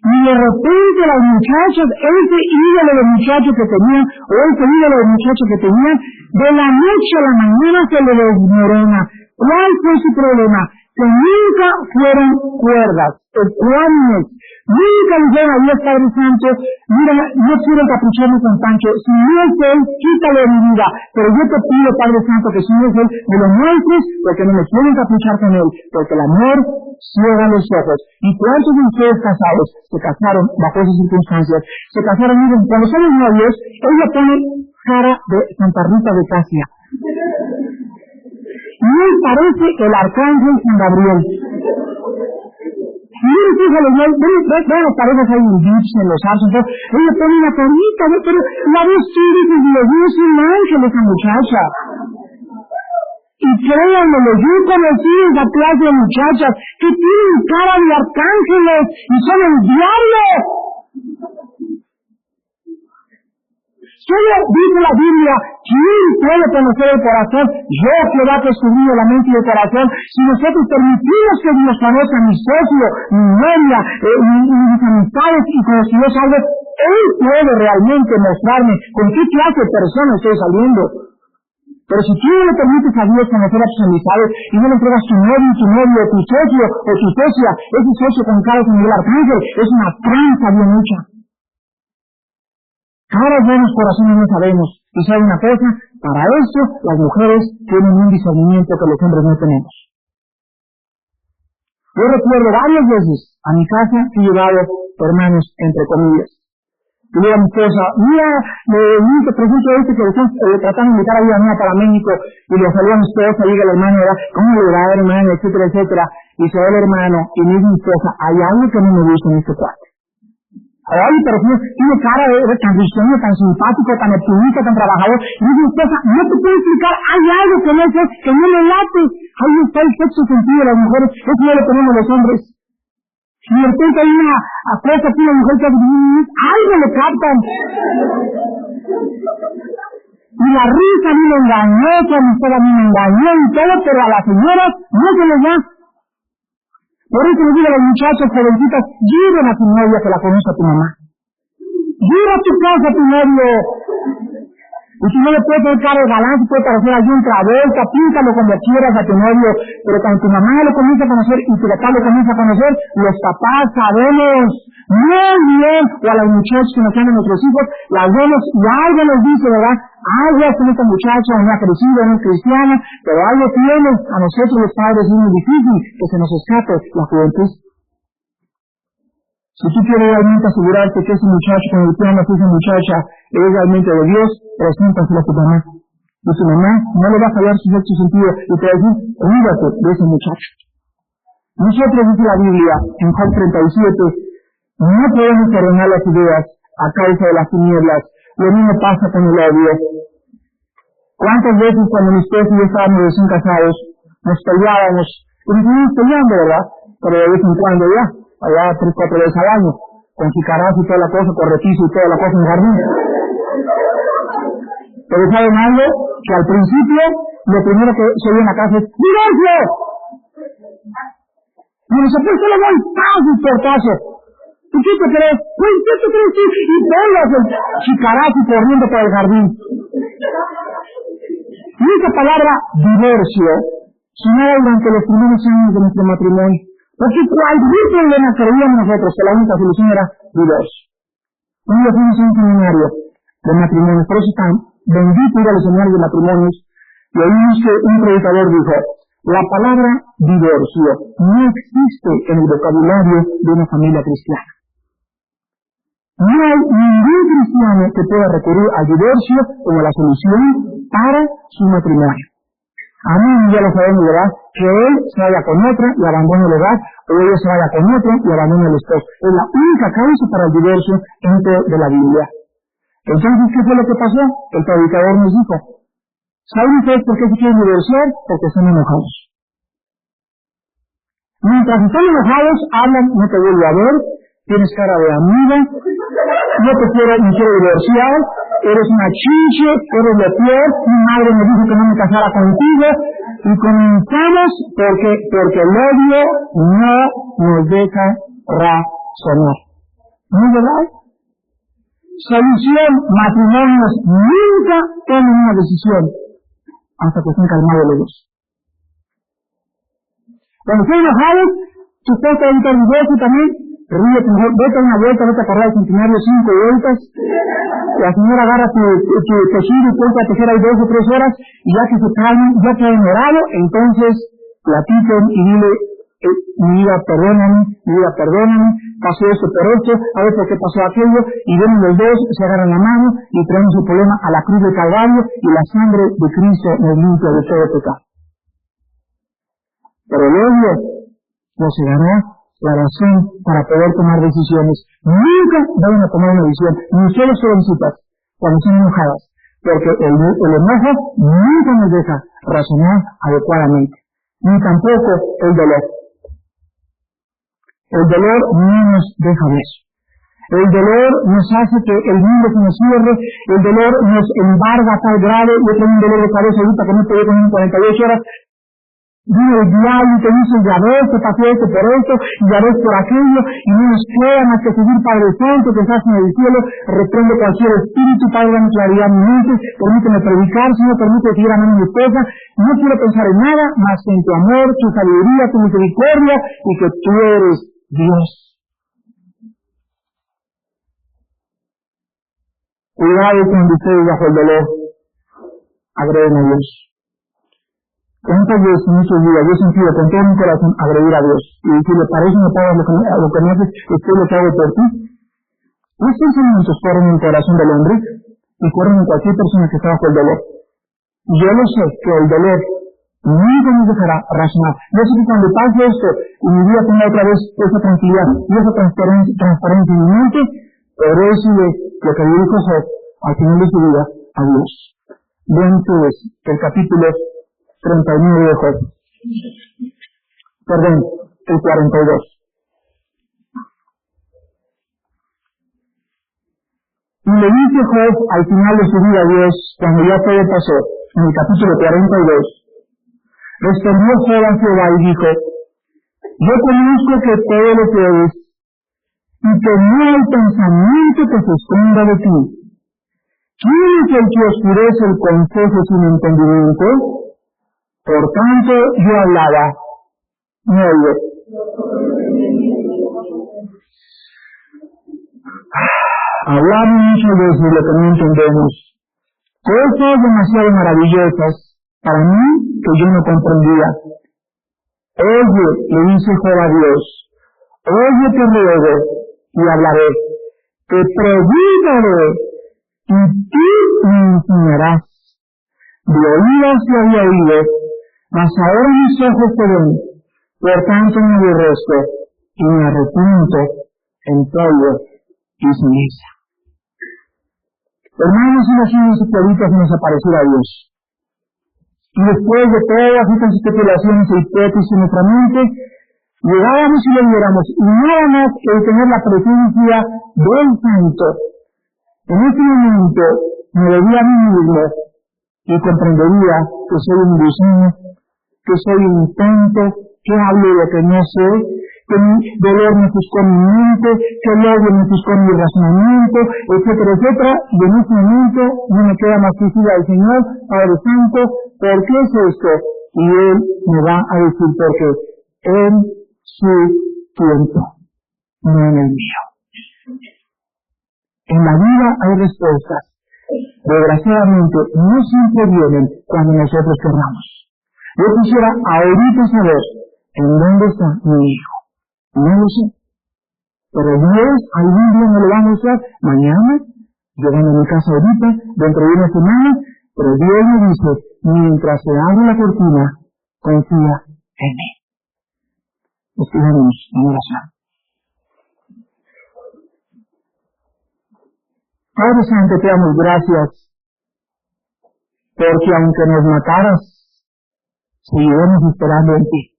Y de repente las muchachas, ese ídolo de muchacho que tenían, o ese ídolo de muchacho que tenían, de la noche a la mañana se le desmorona. ¿Cuál fue su problema? Que nunca fueron cuerdas, ecuánimes. Nunca dijeron a Dios Padre Santo, mira, no quiero encapricharme con Pancho, si no es él, quítalo de mi vida. Pero yo te pido, Padre Santo, que si no es él, me lo muestres, porque no me quiero encaprichar con él, porque el amor ciega los ojos. ¿Y cuántos de ustedes casados se casaron bajo esas circunstancias? Se casaron, miren, cuando son los novios, ella pone cara de Santa Rita de Casia. Y él parece el arcángel San Gabriel. Y él dice, bueno, parejas hay en beach, en los arcos, ella pone una carita, pero la ves tú y dices, Dios mío, es un ángel esa muchacha. Y créanmelo, yo he conocido esa clase de muchachas que tienen cara de arcángeles y son el diablo. Solo dice la Biblia, ¿quién puede conocer el corazón? Yo, Jehová, que escudriño la mente y el corazón. Si nosotros permitimos que Dios conozca mi socio, mi novia, mis amistades, y con los que yo salgo, Él puede realmente mostrarme con qué clase de persona estoy saliendo. Pero si tú no le permites a Dios conocer a tus amistades y no le entregas tu novio, tu socio o tu socia, ese socio con cara como el arcángel, es una tranza bien hecha. Caras buenos, corazones no sabemos. Y sabe una cosa, para eso las mujeres tienen un discernimiento que los hombres no tenemos. Yo recuerdo varias veces a mi casa que he llevado hermanos, entre comillas. Y le digo a mi esposa, mira, te presento a que están tratando de invitar a vida mía para México, y le salió a mi esposa, diga el hermano, ¿cómo le va, hermano? Etcétera, etcétera. Y se va el hermano, y me dice mi esposa, hay algo que no me gusta en este cuarto. Ay, pero tiene cara de tan risueño, tan simpático, tan optimista, tan trabajador. Y dice mi esposa, no te puedo explicar, hay algo que no me late. Ahí está el sexto sentido de las mujeres, eso no lo tenemos los hombres. Y de repente hay una cosa aquí, la mujer que algo le captan. Y la risa a mí me engañó, que a mi esposa a mí me engañó y todo, pero a las señoras no se les da. Por eso le digo a las muchachas jovencitas, lleven a tu novia que la conozca a tu mamá. Lleva a tu casa a tu novio. Y si no le puedes poner cara de galán, si puede parecer allí un Travolta, píntalo como quieras a tu novio, pero cuando tu mamá lo comienza a conocer y tu papá lo comienza a conocer, los papás sabemos muy bien, o a las muchachas que nos llaman nuestros hijos, las vemos y algo nos dice, ¿verdad? Algo con esta muchacha, no ha crecido, no es cristiana, pero algo tiene. A nosotros los padres es muy difícil que se nos escape la juventud. Si tú quieres realmente asegurarte que ese muchacho con el que amas, esa muchacha es realmente de Dios, preséntaselo a tu mamá. Y tu mamá no le va a fallar su sexto sentido y te va a decir, cuídate de ese muchacho. Nosotros, dice la Biblia, en Job 37, no podemos ordenar las ideas a causa de las tinieblas. Lo mismo pasa con el odio. ¿Cuántas veces cuando mis esposos y yo estábamos recién casados, nos peleábamos? Y nos seguimos peleando, ¿verdad? Pero de vez en cuando ya, allá 3-4 veces al año, con jicarazo y toda la cosa, corretizo y toda la cosa en el jardín. Pero ¿saben algo? Que al principio, lo primero que se oye en la casa es ¡divorcio! Y nos apuesta la voz, ¡paz y portazo! ¿Y qué te crees? Pues, ¿qué te crees tú? Y pegas el chicarazo corriendo por el jardín. Y esa palabra divorcio sonaba durante los primeros años de nuestro matrimonio. Porque cualquier problema que veíamos nosotros, que la única solución era divorcio. Un día fuimos a un seminario de matrimonios, por eso tan bendito ir a los seminarios de matrimonios, y ahí un predicador dijo, la palabra divorcio no existe en el vocabulario de una familia cristiana. No hay ningún cristiano que pueda recurrir al divorcio como la solución para su matrimonio. A mí ya lo sabemos, ¿verdad? Que él se vaya con otra y abandone el hogar, o ella se vaya con otro y abandone el esposo. Es la única causa para el divorcio dentro de la Biblia. Entonces, ¿qué fue lo que pasó? El predicador nos dijo, ¿saben ustedes por qué se quieren divorciar? Porque están enojados. Mientras están enojados, hablan, no te vuelvo a ver, tienes cara de amiga, no te quiero, me quiero divorciar, eres una chinche, eres lo peor, mi madre me dijo que no me casara contigo, y comenzamos porque el odio no nos deja razonar. ¿No es verdad? Solución, matrimonios nunca toman una decisión hasta que estén calmados los dos. Cuando estén enojados, tu esposa va a evitar divorcio también, ríete mejor, vete a una vuelta, vete a correr al centenario 5 vueltas, la señora agarra tu tejido y ponte a tejer ahí 2 o 3 horas, y ya que se calmen, ya que han orado, entonces platiquen y dile, mi vida, perdóname, pasó esto por esto, a ver por qué pasó aquello, y vienen los dos, se agarran la mano, y traemos el problema a la cruz del Calvario, y la sangre de Cristo nos limpia de todo pecado. Pero el odio nos dará la razón para poder tomar decisiones. Nunca van a tomar una decisión, ni ustedes jovencitas, cuando están enojadas, porque el enojo nunca nos deja razonar adecuadamente, ni tampoco el dolor. El dolor no nos deja ver. El dolor nos hace que el mundo se nos cierre, el dolor nos embarga a tal grado, yo tengo un dolor de cabeza ahorita que no te voy con 48 horas, viene el diablo y te dice, ya ves, te pasó esto por esto, y ya ves por aquello, y no nos queda más que seguir Padre Santo, que estás en el cielo, reprendo cualquier espíritu, Padre, dame claridad en mi mente, permíteme predicar, Señor, permíteme seguir amando a mi esposa, no quiero pensar en nada más que en tu amor, tu sabiduría, tu misericordia, y que tú eres Dios. Cuidado cuando ustedes bajo el dolor agreden a Dios. ¿Cuántas veces en estos días yo he sentido con todo mi corazón agredir a Dios y decirle, para eso me pagas lo que me haces, esto es lo que hago por ti? Estos pensamientos corren en el corazón del hombre y corren en cualquier persona que está bajo el dolor. Y yo lo sé, que el dolor nunca nos dejará razonar. Yo sé que cuando pase esto y mi vida tenga otra vez esa tranquilidad y esa transparencia en mi mente, podré decirle lo que dijo Job al final de su vida a Dios. Vean ustedes el capítulo 39 de Job. Perdón, el 42. Y le dice Job al final de su vida a Dios, cuando ya todo pasó, en el capítulo 42, respondió Job a Jehová y dijo, yo conozco que todo lo puedes, y que no hay pensamiento que se esconda de ti. ¿Quién es el que oscurece el consejo sin entendimiento? Por tanto, yo hablaba, no oigo. Hablamos muchas veces de lo que no entendemos. Cosas demasiado maravillosas para mí que yo no comprendía. Oye, le dice Job a Dios, oye te ruego y hablaré, te predicaré y tú me enseñarás. De oídas te había oído, mas ahora mis ojos te ven, por tanto me aborrezco y me arrepiento en polvo y ceniza. Hermanos, imagínense que ahorita se nos apareciera Dios. Y después de todas estas especulaciones e hipótesis en nuestra mente, llegábamos y lo viéramos, y nada más el tener la presencia del Santo. En este momento me vería a mí mismo y comprendería que soy un gusano, que soy un tonto, que hablo de lo que no sé, que mi dolor me ofuscó mi mente, que el odio me ofuscó mi razonamiento, etcétera, etcétera. Y en este momento no me queda más que decir al Señor, Padre Santo, ¿por qué es esto? Y Él me va a decir por qué. En su tiempo, no en el mío. En la vida hay respuestas. Desgraciadamente, no siempre vienen cuando nosotros querramos. Yo quisiera ahorita saber en dónde está mi hijo. No lo sé. Pero Dios algún día me lo va a mostrar. Mañana, llegando a mi casa ahorita, dentro de una semana, pero Dios me dice, mientras se abre la cortina, confía en mí. Escribamos en oración. Padre Santo, te damos gracias, porque aunque nos mataras, seguiremos esperando en ti.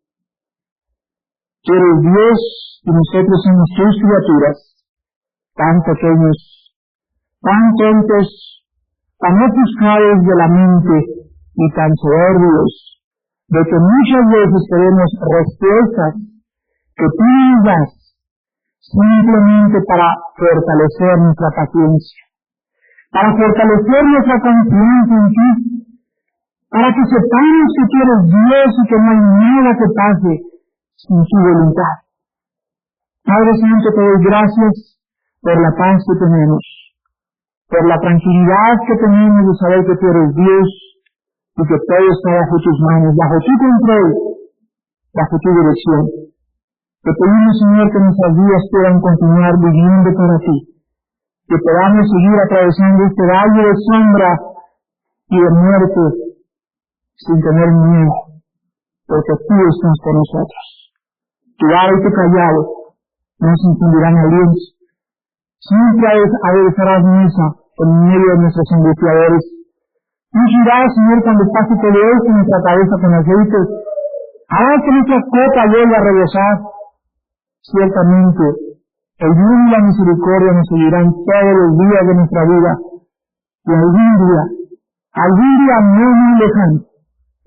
Tú eres Dios y nosotros somos tus criaturas, tan pequeños, tan tontos, tan ofuscados de la mente y tan soberbios, de que muchas veces queremos respuestas que tú nos das simplemente para fortalecer nuestra paciencia, para fortalecer nuestra confianza en ti, para que sepamos que tú eres Dios y que no hay nada que pase sin su voluntad. Padre Santo, te doy gracias por la paz que tenemos, por la tranquilidad que tenemos de saber que tú eres Dios y que todo está bajo tus manos, bajo tu control, bajo tu dirección. Te pedimos, Señor, que nuestras vidas puedan continuar viviendo para ti, que podamos seguir atravesando este valle de sombra y de muerte sin tener miedo, porque tú estás con nosotros. Tu vara y tu callado nos infundirán aliento. Siempre aderezarás mesa en medio de nuestros angustiadores. Tú girarás, Señor, cuando pase todo esto en nuestra cabeza con aceite. Harás que nuestra copa vuelva a rebosar. Ciertamente, el bien y la misericordia nos seguirán todos los días de nuestra vida. Y algún día no muy lejano,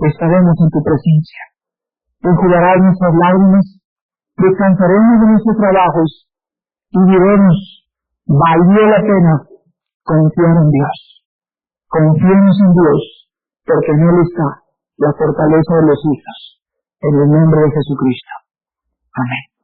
estaremos en tu presencia. Enjugarás nuestras lágrimas, descansaremos de nuestros trabajos y diremos, valió la pena confiar en Dios. Confiemos en Dios, porque en Él está la fortaleza de los hijos. En el nombre de Jesucristo. Amén.